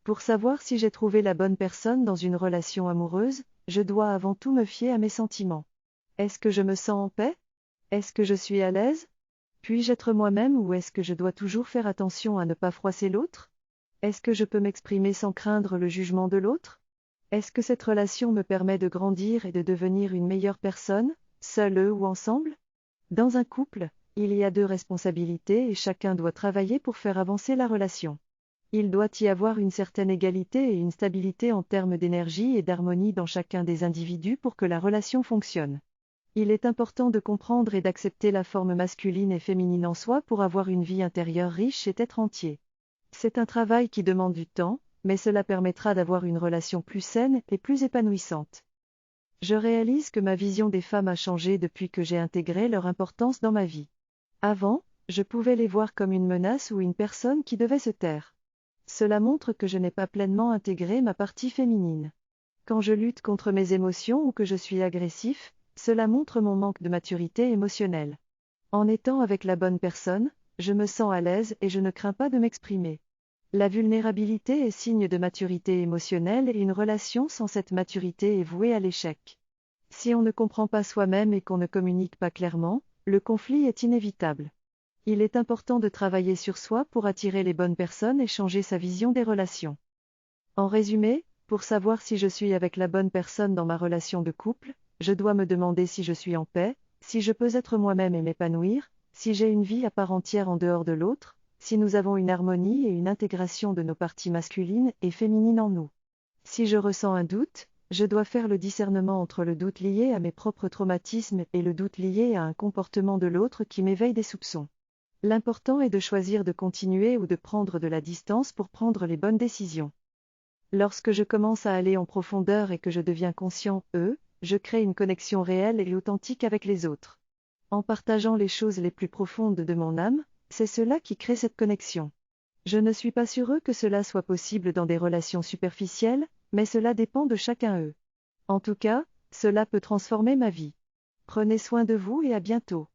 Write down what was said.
Pour savoir si j'ai trouvé la bonne personne dans une relation amoureuse, je dois avant tout me fier à mes sentiments. Est-ce que je me sens en paix? Est-ce que je suis à l'aise? Puis-je être moi-même ou est-ce que je dois toujours faire attention à ne pas froisser l'autre? Est-ce que je peux m'exprimer sans craindre le jugement de l'autre? Est-ce que cette relation me permet de grandir et de devenir une meilleure personne, seule ou ensemble? Dans un couple, il y a deux responsabilités et chacun doit travailler pour faire avancer la relation. Il doit y avoir une certaine égalité et une stabilité en termes d'énergie et d'harmonie dans chacun des individus pour que la relation fonctionne. Il est important de comprendre et d'accepter la forme masculine et féminine en soi pour avoir une vie intérieure riche et être entier. C'est un travail qui demande du temps, mais cela permettra d'avoir une relation plus saine et plus épanouissante. Je réalise que ma vision des femmes a changé depuis que j'ai intégré leur importance dans ma vie. Avant, je pouvais les voir comme une menace ou une personne qui devait se taire. Cela montre que je n'ai pas pleinement intégré ma partie féminine. Quand je lutte contre mes émotions ou que je suis agressif, cela montre mon manque de maturité émotionnelle. En étant avec la bonne personne, je me sens à l'aise et je ne crains pas de m'exprimer. La vulnérabilité est signe de maturité émotionnelle et une relation sans cette maturité est vouée à l'échec. Si on ne comprend pas soi-même et qu'on ne communique pas clairement, le conflit est inévitable. Il est important de travailler sur soi pour attirer les bonnes personnes et changer sa vision des relations. En résumé, pour savoir si je suis avec la bonne personne dans ma relation de couple, je dois me demander si je suis en paix, si je peux être moi-même et m'épanouir, si j'ai une vie à part entière en dehors de l'autre, si nous avons une harmonie et une intégration de nos parties masculines et féminines en nous. Si je ressens un doute, je dois faire le discernement entre le doute lié à mes propres traumatismes et le doute lié à un comportement de l'autre qui m'éveille des soupçons. L'important est de choisir de continuer ou de prendre de la distance pour prendre les bonnes décisions. Lorsque je commence à aller en profondeur et que je deviens conscient, je crée une connexion réelle et authentique avec les autres. En partageant les choses les plus profondes de mon âme, c'est cela qui crée cette connexion. Je ne suis pas sûr que cela soit possible dans des relations superficielles, mais cela dépend de chacun. En tout cas, cela peut transformer ma vie. Prenez soin de vous et à bientôt.